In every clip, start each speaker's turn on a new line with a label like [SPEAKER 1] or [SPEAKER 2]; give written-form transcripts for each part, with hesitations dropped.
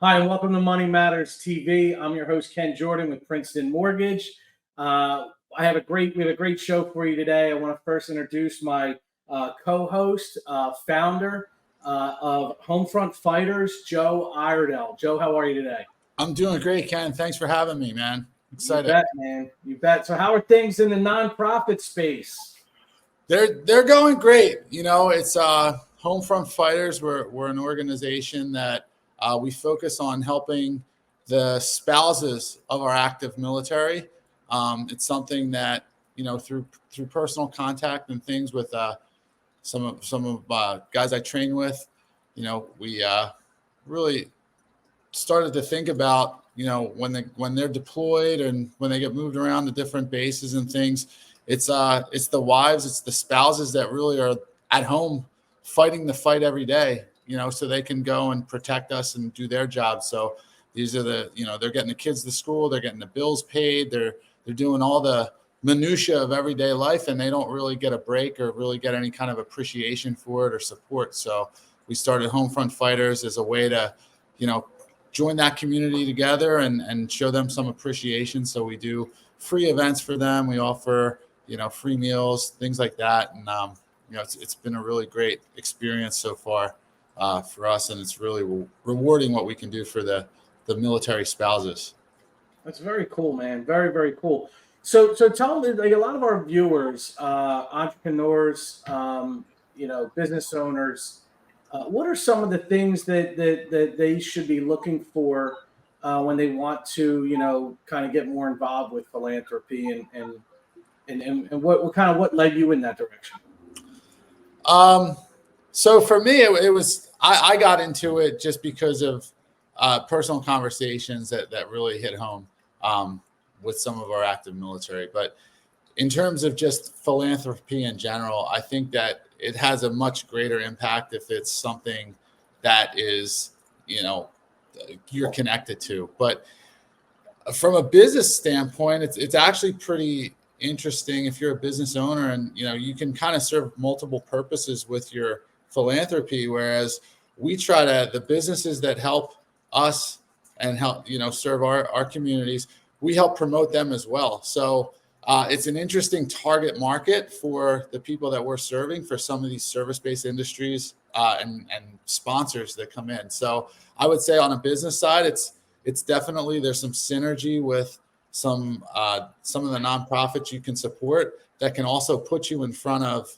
[SPEAKER 1] Hi, and welcome to Money Matters TV. I'm your host, Ken Jordan with Princeton Mortgage. We have a great show for you today. I want to first introduce my co-host, founder of Homefront Fighters, Joe Iredell. Joe, how are you today?
[SPEAKER 2] I'm doing great, Ken. Thanks for having me, man. Excited.
[SPEAKER 1] You bet, man. You bet. So, how are things in the nonprofit space?
[SPEAKER 2] They're going great. It's Homefront Fighters. We're an organization that we focus on helping the spouses of our active military. It's something that through personal contact and things with some of guys I train with, we really started to think about when they're deployed and when they get moved around to different bases and things. It's the wives, it's the spouses that really are at home fighting the fight every day, so they can go and protect us and do their job. So these are they're getting the kids to school, they're getting the bills paid, they're doing all the minutia of everyday life, and they don't really get a break or really get any kind of appreciation for it or support. So we started Homefront Fighters as a way to, join that community together and show them some appreciation. So we do free events for them. We offer, free meals, things like that. And, it's been a really great experience so far for us. And it's really rewarding what we can do for the military spouses.
[SPEAKER 1] That's very cool, man. Very, very cool. So tell me, like a lot of our viewers, entrepreneurs, business owners, what are some of the things that they should be looking for when they want to, kind of get more involved with philanthropy and what led you in that direction?
[SPEAKER 2] So for me, it was I got into it just because of personal conversations that really hit home with some of our active military. But in terms of just philanthropy in general, I think that it has a much greater impact if it's something that is, you're connected to. But from a business standpoint, it's actually pretty interesting if you're a business owner and, you can kind of serve multiple purposes with your philanthropy. Whereas the businesses that help us and help, serve our communities, we help promote them as well. So it's an interesting target market for the people that we're serving for some of these service-based industries and sponsors that come in. So I would say on a business side, it's definitely there's some synergy with some of the nonprofits you can support that can also put you in front of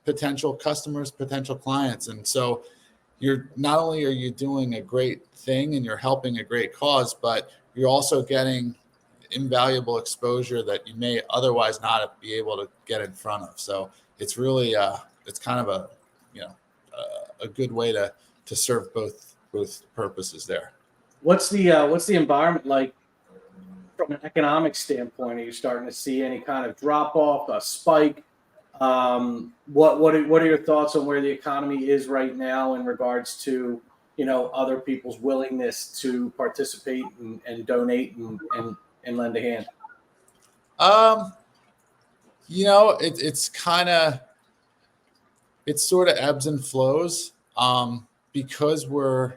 [SPEAKER 2] potential customers, potential clients. And so you're not only are you doing a great thing and you're helping a great cause, but you're also getting invaluable exposure that you may otherwise not be able to get in front of. So it's really it's kind of a good way to serve both purposes there.
[SPEAKER 1] What's the environment like from an economic standpoint? Are you starting to see any kind of drop off, a spike? What are your thoughts on where the economy is right now in regards to other people's willingness to participate and donate and lend a hand?
[SPEAKER 2] It sort of ebbs and flows because we're,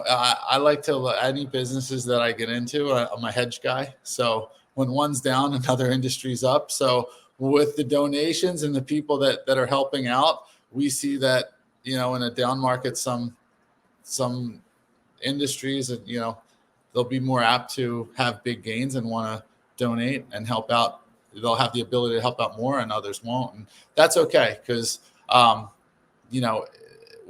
[SPEAKER 2] I like to, any businesses that I get into, I'm a hedge guy. So when one's down, another industry's up. So with the donations and the people that are helping out, we see that, in a down market, some industries, they'll be more apt to have big gains and want to donate and help out. They'll have the ability to help out more and others won't. And that's okay. Cause,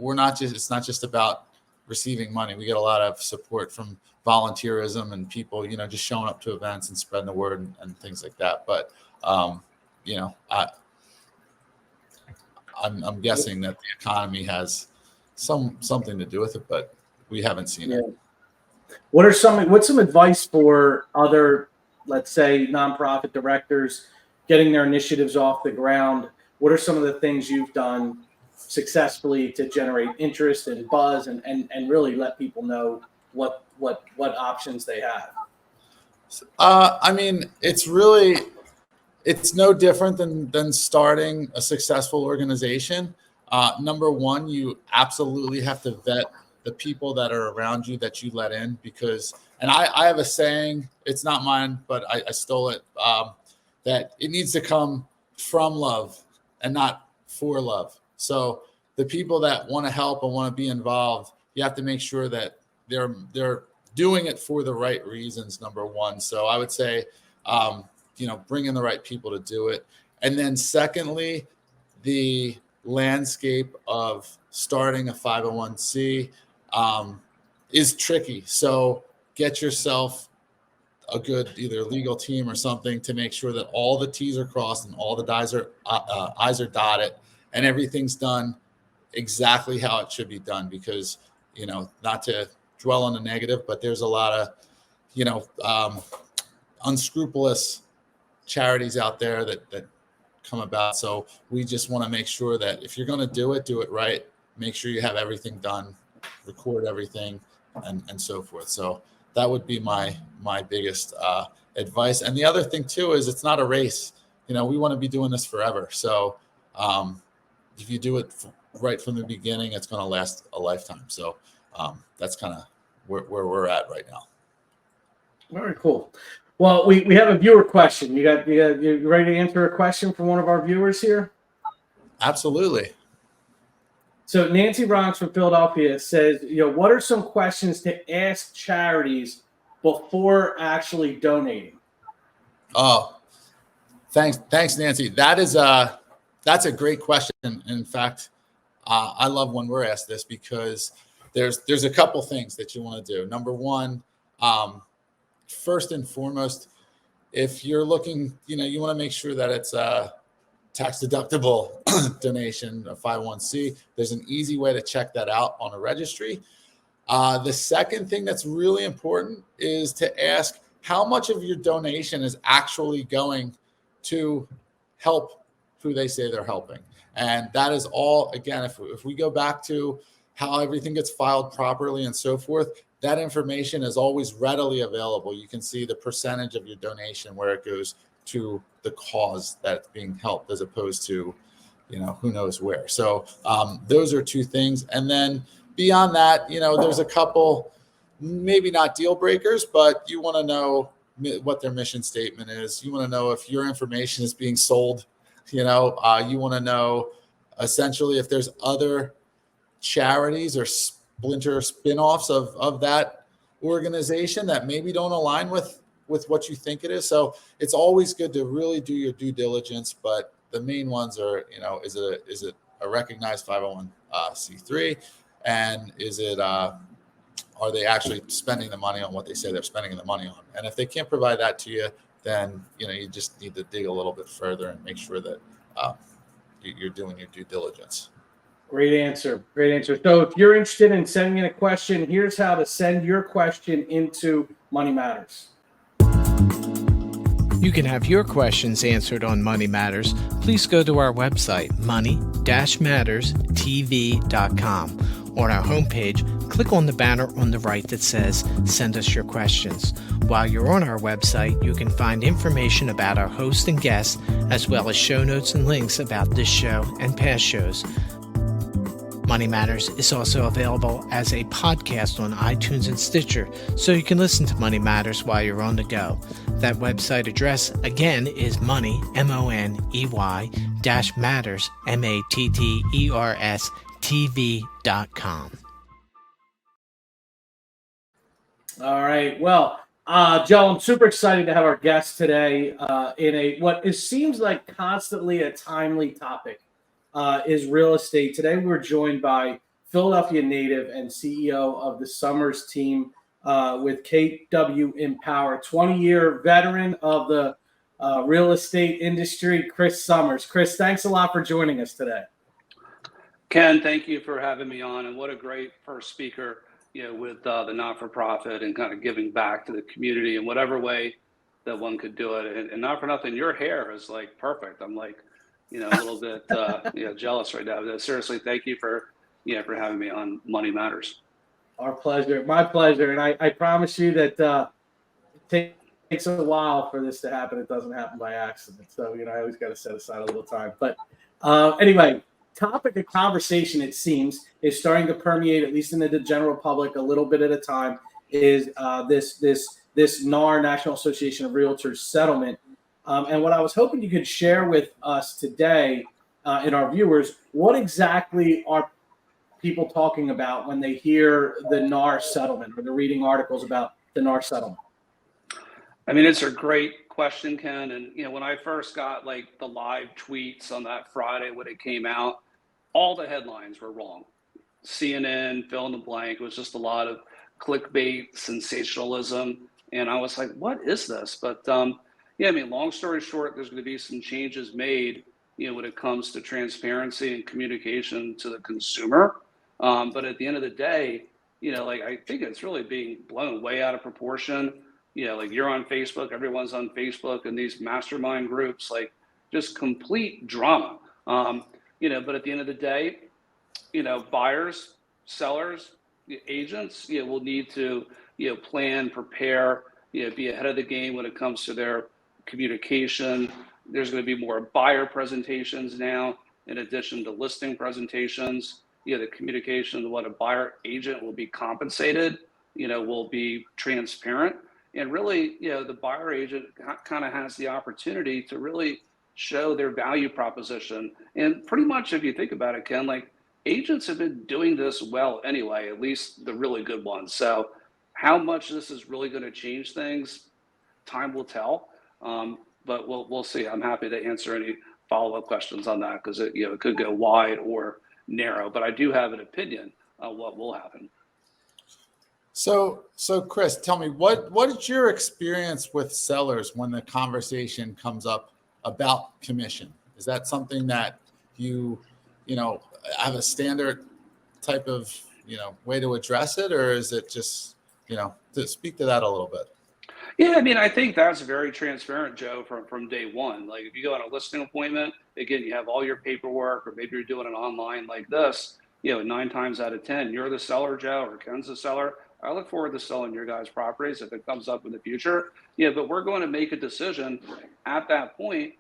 [SPEAKER 2] it's not just about receiving money. We get a lot of support from volunteerism and people, just showing up to events and spreading the word and things like that. But, I'm guessing that the economy has something to do with it, but we haven't seen it.
[SPEAKER 1] What's some advice for other, let's say, nonprofit directors getting their initiatives off the ground? What are some of the things you've done successfully to generate interest and buzz and really let people know what options they have?
[SPEAKER 2] It's no different than starting a successful organization. Number one, you absolutely have to vet the people that are around you that you let in, because, and I have a saying, it's not mine, but I stole it, that it needs to come from love and not for love. So the people that want to help and want to be involved, you have to make sure that they're doing it for the right reasons, number one. So I would say, bring in the right people to do it. And then secondly, the landscape of starting a 501c is tricky. So get yourself a good either legal team or something to make sure that all the T's are crossed and all the I's are dotted and everything's done exactly how it should be done. Because, not to dwell on the negative, but there's a lot of, unscrupulous charities out there that come about. So we just want to make sure that if you're going to do it right. Make sure you have everything done, record everything, and so forth. So that would be my biggest advice. And the other thing too is it's not a race. We want to be doing this forever. So if you do it right from the beginning, it's going to last a lifetime. So that's kind of where we're at right now.
[SPEAKER 1] Very cool. Well, we have a viewer question. You ready to answer a question from one of our viewers here?
[SPEAKER 2] Absolutely.
[SPEAKER 1] So Nancy Bronx from Philadelphia says, what are some questions to ask charities before actually donating?
[SPEAKER 2] Oh, thanks, Nancy. That's a great question. In fact, I love when we're asked this, because there's a couple things that you want to do. Number one, first and foremost, if you're looking, you want to make sure that it's a tax deductible donation, a 501c. There's an easy way to check that out on a registry. The second thing that's really important is to ask how much of your donation is actually going to help who they say they're helping. And that is all, again, if we go back to how everything gets filed properly and so forth, that information is always readily available. You can see the percentage of your donation where it goes to the cause that's being helped, as opposed to, who knows where. So those are two things. And then beyond that, there's a couple, maybe not deal breakers, but you want to know what their mission statement is. You want to know if your information is being sold. You want to know essentially if there's other charities or splinter spin-offs of that organization that maybe don't align with what you think it is. So it's always good to really do your due diligence, but the main ones are, is it a recognized 501c3, and is it are they actually spending the money on what they say they're spending the money on? And if they can't provide that to you, then you just need to dig a little bit further and make sure that you're doing your due diligence.
[SPEAKER 1] Great answer. So if you're interested in sending in a question, here's how to send your question into Money Matters.
[SPEAKER 3] You can have your questions answered on Money Matters. Please go to our website, money-matterstv.com. On our homepage, click on the banner on the right that says Send Us Your Questions. While you're on our website, you can find information about our host and guests, as well as show notes and links about this show and past shows. Money Matters is also available as a podcast on iTunes and Stitcher, so you can listen to Money Matters while you're on the go. That website address, again, is money, MONEY, -matters, MATTERS, TV.com.
[SPEAKER 1] All right. Well, Joe, I'm super excited to have our guest today in what seems like constantly a timely topic. Is real estate. Today we're joined by Philadelphia native and CEO of the Summers team with KW Empower, 20-year veteran of the real estate industry, Chris Summers. Chris, thanks a lot for joining us today.
[SPEAKER 4] Ken, thank you for having me on, and what a great first speaker, with the not-for-profit and kind of giving back to the community in whatever way that one could do it. And not for nothing, your hair is like perfect. I'm like, a little bit jealous right now. But seriously, thank you for having me on Money Matters.
[SPEAKER 1] Our pleasure, my pleasure. And I promise you that it takes a while for this to happen. It doesn't happen by accident. So I always got to set aside a little time. But anyway, topic of conversation, it seems, is starting to permeate, at least in the general public, a little bit at a time, is this NAR, National Association of Realtors settlement. And what I was hoping you could share with us today and our viewers, what exactly are people talking about when they hear the NAR settlement, or they're reading articles about the NAR settlement?
[SPEAKER 4] I mean, it's a great question, Ken. And, when I first got like the live tweets on that Friday when it came out, all the headlines were wrong. CNN, fill in the blank. It was just a lot of clickbait, sensationalism. And I was like, what is this? But long story short, there's going to be some changes made, when it comes to transparency and communication to the consumer. But at the end of the day, I think it's really being blown way out of proportion. You're on Facebook, everyone's on Facebook, and these mastermind groups, like just complete drama. But at the end of the day, buyers, sellers, agents, will need to, plan, prepare, be ahead of the game when it comes to their communication. There's going to be more buyer presentations now, in addition to listing presentations. The communication of what a buyer agent will be compensated, will be transparent. And really, the buyer agent kind of has the opportunity to really show their value proposition. And pretty much, if you think about it, Ken, like agents have been doing this well anyway, at least the really good ones. So how much this is really going to change things, time will tell. But we'll see. I'm happy to answer any follow-up questions on that, because it could go wide or narrow. But I do have an opinion on what will happen.
[SPEAKER 2] So Chris, tell me, what is your experience with sellers when the conversation comes up about commission? Is that something that you have a standard type of, way to address it, or is it just, to speak to that a little bit?
[SPEAKER 4] Yeah, I think that's very transparent, Joe, from day one. Like if you go on a listing appointment, again, you have all your paperwork, or maybe you're doing it online like this, 9 times out of 10, you're the seller, Joe, or Ken's the seller. I look forward to selling your guys' properties if it comes up in the future. But we're going to make a decision at that point,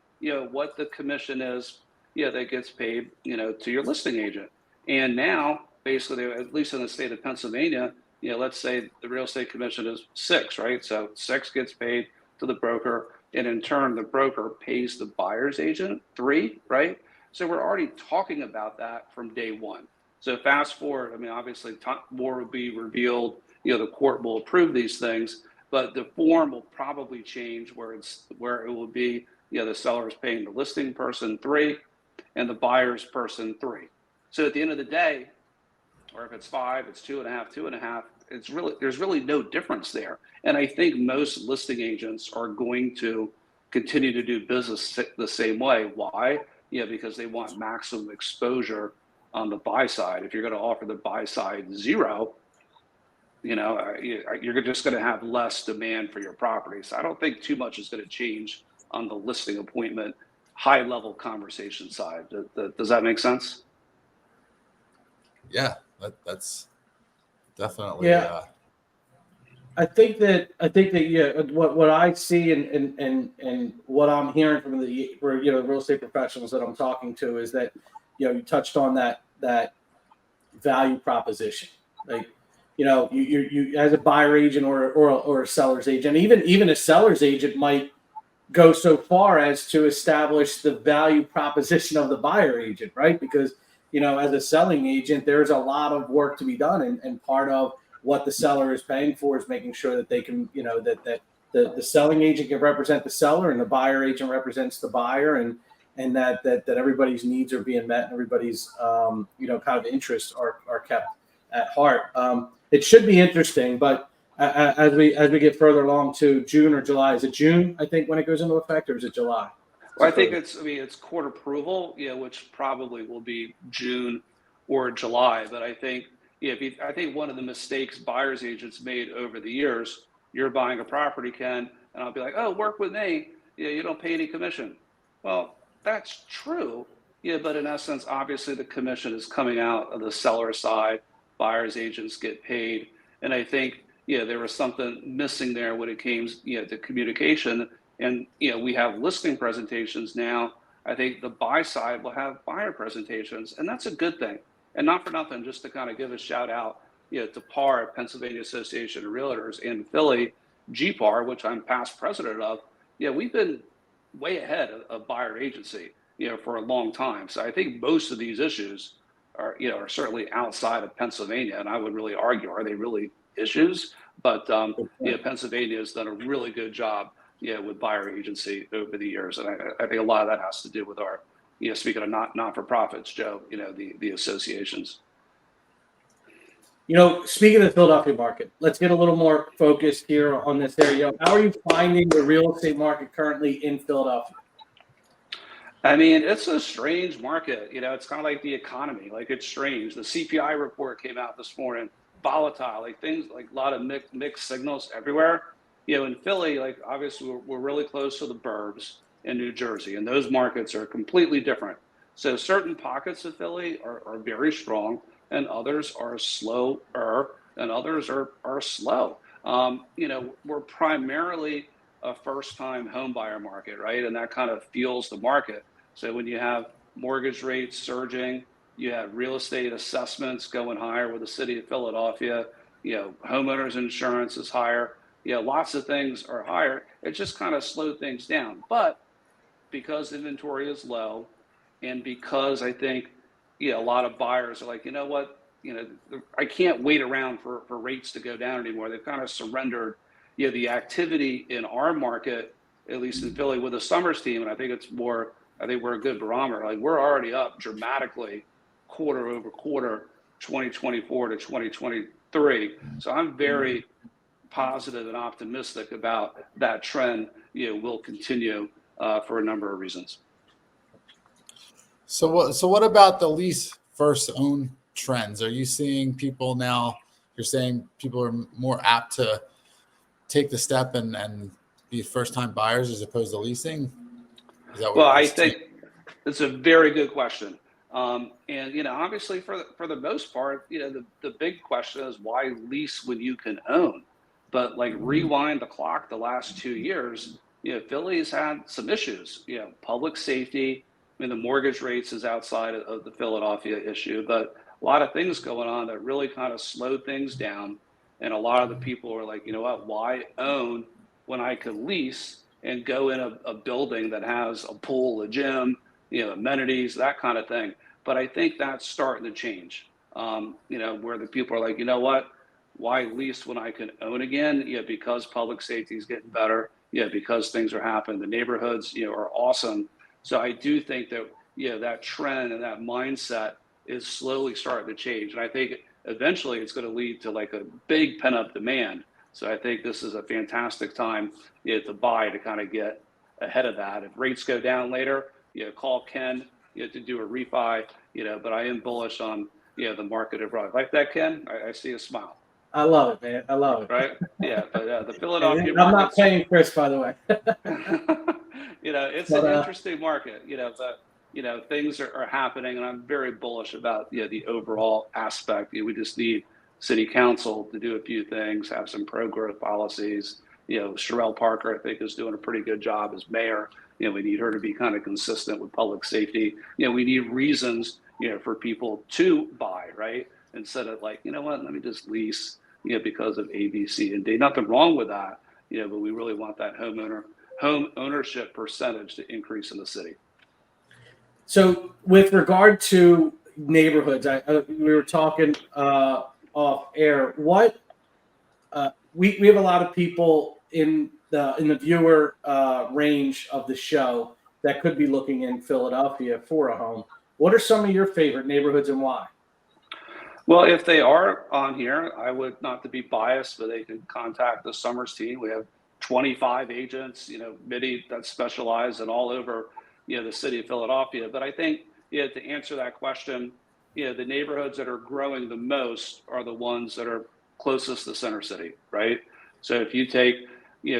[SPEAKER 4] what the commission is, that gets paid, to your listing agent. And now, basically, at least in the state of Pennsylvania, let's say the real estate commission is 6, right? So 6 gets paid to the broker, and in turn, the broker pays the buyer's agent 3, right? So we're already talking about that from day one. So fast forward, obviously more will be revealed. The court will approve these things, but the form will probably change where it will be, the seller is paying the listing person 3 and the buyer's person 3. So at the end of the day, or if it's 5, it's 2.5, 2.5. There's really no difference there. And I think most listing agents are going to continue to do business the same way. Why? Because they want maximum exposure on the buy side. If you're going to offer the buy side 0, you're just going to have less demand for your property. So I don't think too much is going to change on the listing appointment, high level conversation side. Does that make sense?
[SPEAKER 2] Yeah, that's definitely.
[SPEAKER 1] Yeah. I think that what I see and what I'm hearing from the real estate professionals that I'm talking to is that you touched on that value proposition. Like you as a buyer agent or a seller's agent, even a seller's agent might go so far as to establish the value proposition of the buyer agent, right? Because as a selling agent, there's a lot of work to be done, and part of what the seller is paying for is making sure that they can, that the selling agent can represent the seller and the buyer agent represents the buyer, and that everybody's needs are being met and everybody's kind of interests are kept at heart. It should be interesting, but as we get further along to June or July, is it June, I think, when it goes into effect, or is it July?
[SPEAKER 4] Well, I think it's court approval, which probably will be June or July. But I think, I think one of the mistakes buyers agents made over the years, you're buying a property, Ken, and I'll be like, oh, work with me. You don't pay any commission. Well, that's true. But in essence, obviously the commission is coming out of the seller side. Buyers agents get paid. And I think, there was something missing there when it came, to communication. And, we have listing presentations now I think the buy side will have buyer presentations, and that's a good thing. And not for nothing, just to kind of give a shout out, to PAR, Pennsylvania Association of Realtors, and Philly, GPAR, which I'm past president of. We've been way ahead of buyer agency, for a long time. So I think most of these issues are certainly outside of Pennsylvania, and I would really argue, are they really issues? But Pennsylvania has done a really good job, with buyer agency over the years, and I think a lot of that has to do with our, speaking of not-for-profits, Joe, the associations.
[SPEAKER 1] Speaking of the Philadelphia market, let's get a little more focused here on this area. How are you finding the real estate market currently in Philadelphia?
[SPEAKER 4] I mean, it's a strange market. It's kind of like the economy. Like, it's strange. The CPI report came out this morning, volatile, like things, like a lot of mixed signals everywhere. In Philly, like, obviously we're really close to the burbs in New Jersey, and those markets are completely different. So certain pockets of Philly are very strong, and others are slower, and others are slow. We're primarily a first-time home buyer market, right? And that kind of fuels the market. So when you have mortgage rates surging, you have real estate assessments going higher with the city of Philadelphia, homeowners insurance is higher, lots of things are higher. It just kind of slowed things down. But because inventory is low, and because I think, a lot of buyers are like, you know what, I can't wait around for rates to go down anymore. They've kind of surrendered, the activity in our market, at least in Philly, with the Summers team. And I think we're a good barometer. Like, we're already up dramatically quarter over quarter, 2024 to 2023. So I'm very positive and optimistic about that trend, will continue for a number of reasons.
[SPEAKER 2] So what about the lease versus own trends? Are you seeing people now? You're saying people are more apt to take the step and be first-time buyers as opposed to leasing? Is that what
[SPEAKER 4] I think it's a very good question. And obviously for the most part, the big question is, why lease when you can own? But like, rewind the clock the last 2 years, Philly's had some issues. Public safety. I mean, the mortgage rates is outside of the Philadelphia issue, but a lot of things going on that really kind of slowed things down. And a lot of the people are like, you know what, why own when I could lease and go in a building that has a pool, a gym, amenities, that kind of thing. But I think that's starting to change, where the people are like, you know what, why lease when I can own again? Because public safety is getting better. Because things are happening. The neighborhoods, are awesome. So I do think that, that trend and that mindset is slowly starting to change. And I think eventually it's going to lead to like a big pent-up demand. So I think this is a fantastic time, to buy, to kind of get ahead of that. If rates go down later, call Ken, to do a refi, but I am bullish on, the market abroad. Like that, Ken? I see a smile.
[SPEAKER 1] I love it, man. I love it.
[SPEAKER 4] Right? Yeah, but the Philadelphia
[SPEAKER 1] I'm not paying Chris, by the way.
[SPEAKER 4] It's an interesting market, but things are happening, and I'm very bullish about the overall aspect. We just need city council to do a few things, have some pro-growth policies. Sherelle Parker, I think, is doing a pretty good job as mayor. We need her to be kind of consistent with public safety. We need reasons, for people to buy, right? Instead of like, you know what, let me just lease, because of A, B, C, and D. Nothing wrong with that, but we really want that home ownership percentage to increase in the city.
[SPEAKER 1] So with regard to neighborhoods, we were talking off air. What we have a lot of people in the viewer range of the show that could be looking in Philadelphia for a home. What are some of your favorite neighborhoods and why?
[SPEAKER 4] Well, if they are on here, I would, not to be biased, but they can contact the Summers team. We have 25 agents, many that specialize in all over, the city of Philadelphia. But I think, to answer that question, the neighborhoods that are growing the most are the ones that are closest to Center City, right? So if you take,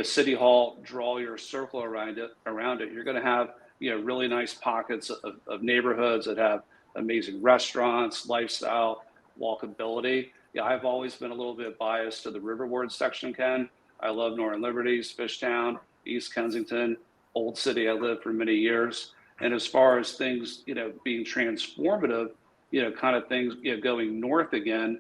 [SPEAKER 4] City Hall, draw your circle around it, you're going to have, really nice pockets of neighborhoods that have amazing restaurants, lifestyle, walkability. I've always been a little bit biased to the Riverward section, Ken. I love Northern Liberties, Fishtown, East Kensington, Old City. I lived for many years. And as far as things, being transformative, kind of things, going north again,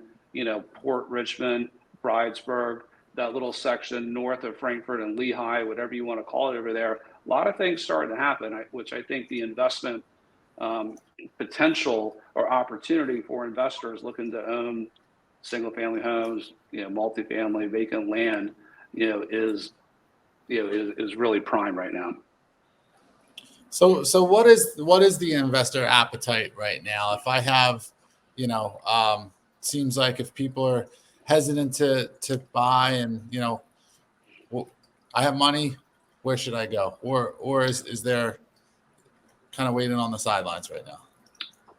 [SPEAKER 4] Port Richmond, Bridesburg, that little section north of Frankfurt and Lehigh, whatever you want to call it over there, a lot of things starting to happen, which I think the investment potential or opportunity for investors looking to own single family homes, multifamily, vacant land, is really prime right now.
[SPEAKER 2] So what is the investor appetite right now? If I have, seems like if people are hesitant to buy and, well, I have money, where should I go? Or is there kind of waiting on the sidelines right now?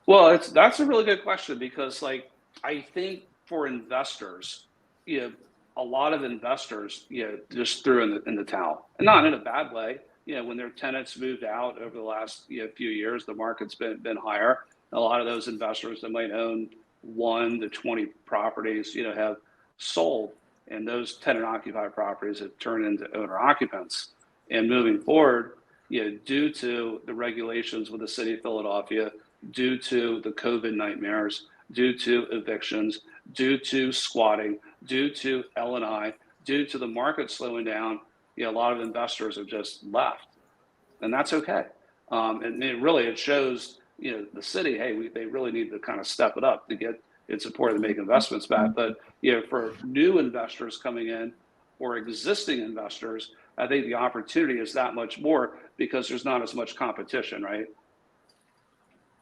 [SPEAKER 4] Well, that's a really good question, because I think for investors, a lot of investors, just threw in the towel, and not in a bad way. When their tenants moved out over the last few years, the market's been higher. A lot of those investors that might own 1 to 20 properties, have sold, and those tenant occupied properties have turned into owner occupants. And moving forward, due to the regulations with the city of Philadelphia, due to the COVID nightmares, due to evictions, due to squatting, due to L&I, due to the market slowing down, a lot of investors have just left, and that's okay. And it shows, the city, hey, they really need to kind of step it up to get its support to make investments back. But for new investors coming in or existing investors, I think the opportunity is that much more because there's not as much competition, right?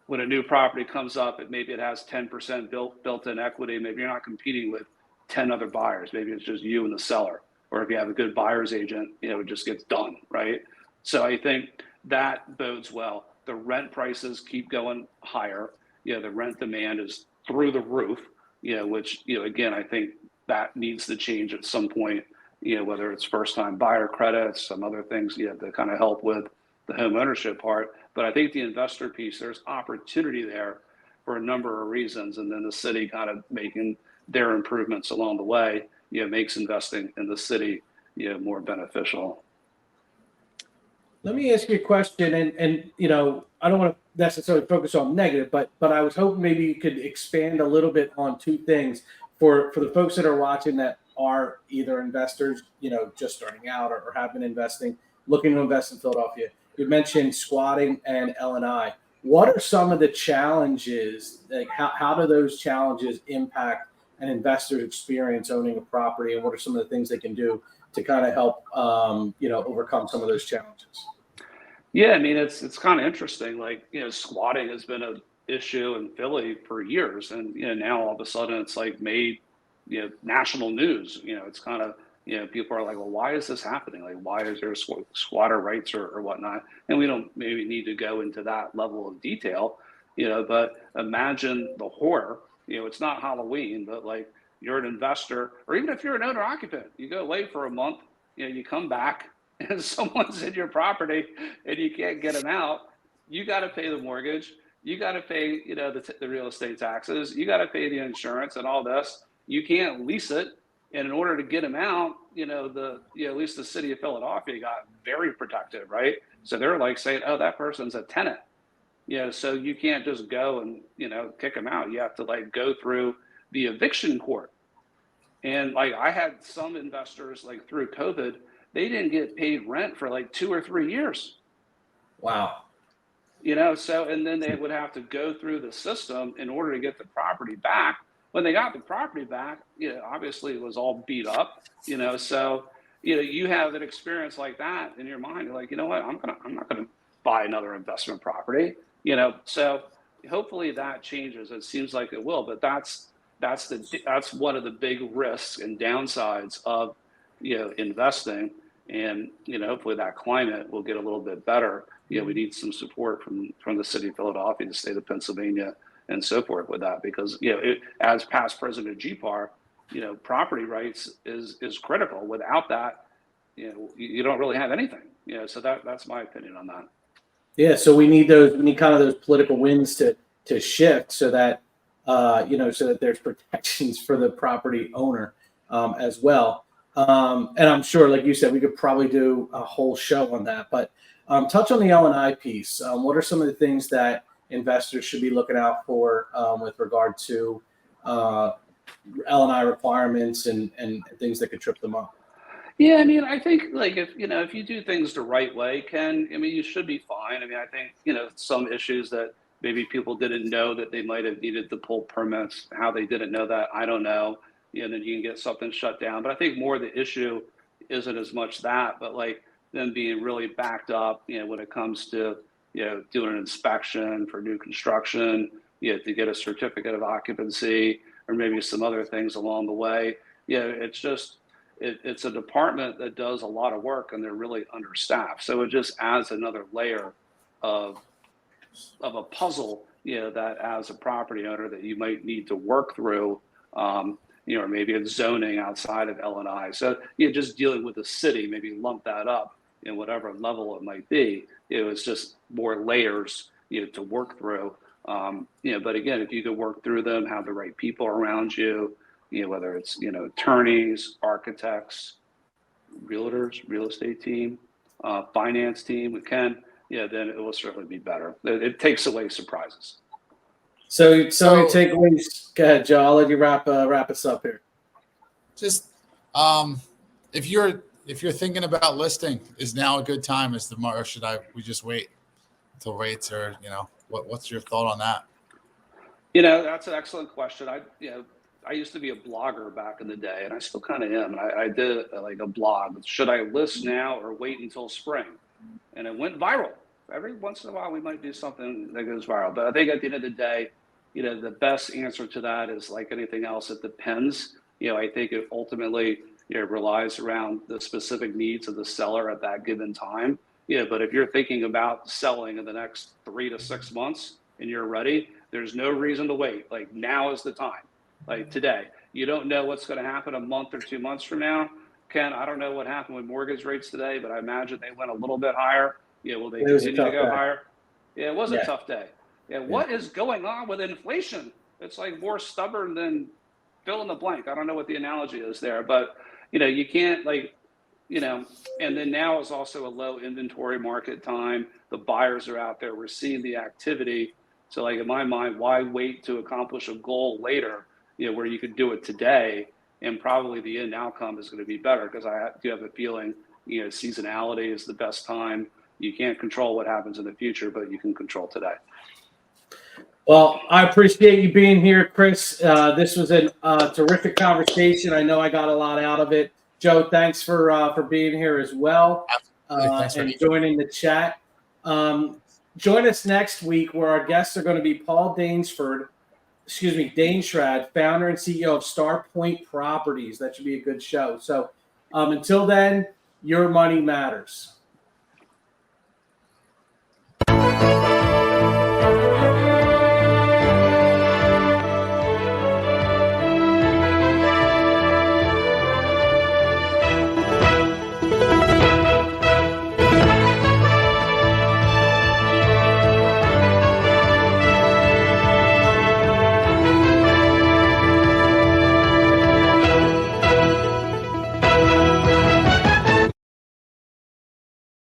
[SPEAKER 4] When a new property comes up, maybe it has 10% built-in equity. Maybe you're not competing with 10 other buyers. Maybe it's just you and the seller. Or if you have a good buyer's agent, it just gets done, right? So I think that bodes well. The rent prices keep going higher. The rent demand is through the roof, which, again, I think that needs to change at some point, whether it's first-time buyer credits, some other things, to kind of help with the home ownership part. But I think the investor piece, there's opportunity there for a number of reasons. And then the city kind of making their improvements along the way, makes investing in the city, more beneficial.
[SPEAKER 1] Let me ask you a question, and I don't want to necessarily focus on negative, but I was hoping maybe you could expand a little bit on two things for the folks that are watching that are either investors, just starting out or have been investing, looking to invest in Philadelphia. You mentioned squatting and L&I. What are some of the challenges? Like how do those challenges impact an investor's experience owning a property, and what are some of the things they can do to kind of help overcome some of those challenges?
[SPEAKER 4] Yeah, I mean, it's kind of interesting. Squatting has been an issue in Philly for years, and now all of a sudden it's made national news. It's kind of people are like, well, why is this happening? Why is there squatter rights or whatnot? And we don't maybe need to go into that level of detail, but imagine the horror. It's not Halloween, but you're an investor, or even if you're an owner occupant, you go away for a month, you come back and someone's in your property and you can't get them out. You got to pay the mortgage. You got to pay, the real estate taxes. You got to pay the insurance and all this. You can't lease it. And in order to get them out, at least the city of Philadelphia got very protective, right? So they're saying, oh, that person's a tenant. So you can't just go and, kick them out. You have to go through the eviction court. And I had some investors through COVID, they didn't get paid rent for 2 or 3 years.
[SPEAKER 1] Wow.
[SPEAKER 4] So, and then they would have to go through the system in order to get the property back. When they got the property back, obviously it was all beat up, so, you have an experience like that in your mind. You're like, you know what, I'm not going to buy another investment property, so hopefully that changes. It seems like it will, but that's one of the big risks and downsides of, investing. And, hopefully that climate will get a little bit better. We need some support from the city of Philadelphia, the state of Pennsylvania, and so forth with that, because, as past president of GPAR, property rights is critical. Without that, you don't really have anything. So that's my opinion on that.
[SPEAKER 1] Yeah. So we need kind of those political winds to shift so that, so that there's protections for the property owner as well. And I'm sure, like you said, we could probably do a whole show on that. But Touch on the L&I piece. What are some of the things that investors should be looking out for with regard to L&I requirements and things that could trip them up?
[SPEAKER 4] Yeah, I mean, I think like if you do things the right way, Ken, I mean, you should be fine. I mean, I think some issues that maybe people didn't know that they might have needed to pull permits, how they didn't know that, I don't know. Then you can get something shut down. But I think more the issue isn't as much that, but like them being really backed up, when it comes to doing an inspection for new construction, to get a certificate of occupancy or maybe some other things along the way. It's just. It's a department that does a lot of work and they're really understaffed. So it just adds another layer of a puzzle, that as a property owner that you might need to work through, or maybe it's zoning outside of L&I. So just dealing with the city, maybe lump that up in whatever level it might be. It's just more layers, to work through. But again, if you could work through them, have the right people around you, whether it's, attorneys, architects, realtors, real estate team, finance team, then it will certainly be better. It takes away surprises.
[SPEAKER 1] So your takeaways. Go ahead, Joe. I'll let you wrap us up here.
[SPEAKER 2] Just if you're thinking about listing, is now a good time? Or should we just wait until rates are, what's your thought on that?
[SPEAKER 4] That's an excellent question. I used to be a blogger back in the day, and I still kind of am. I did like a blog. Should I list now or wait until spring? And it went viral. Every once in a while, we might do something that goes viral. But I think at the end of the day, the best answer to that is like anything else. It depends. I think it ultimately relies around the specific needs of the seller at that given time. But if you're thinking about selling in the next 3 to 6 months and you're ready, there's no reason to wait. Like now is the time. Like today, you don't know what's going to happen a month or 2 months from now. Ken, I don't know what happened with mortgage rates today, but I imagine they went a little bit higher. Will they continue to go higher? Yeah, it was a tough day. What is going on with inflation? It's like more stubborn than fill in the blank. I don't know what the analogy is there, but you can't and then now is also a low inventory market time. The buyers are out there. We're seeing the activity. So like in my mind, why wait to accomplish a goal later? Where you could do it today, and probably the end outcome is going to be better because I do have a feeling, seasonality is the best time. You can't control what happens in the future, but you can control today.
[SPEAKER 1] Well, I appreciate you being here, Chris. This was a terrific conversation. I know I got a lot out of it. Joe, thanks for being here as well and joining the chat. Join us next week where our guests are going to be Paul Daneshrad, founder and CEO of Star Point Properties. That should be a good show. So until then, your money matters.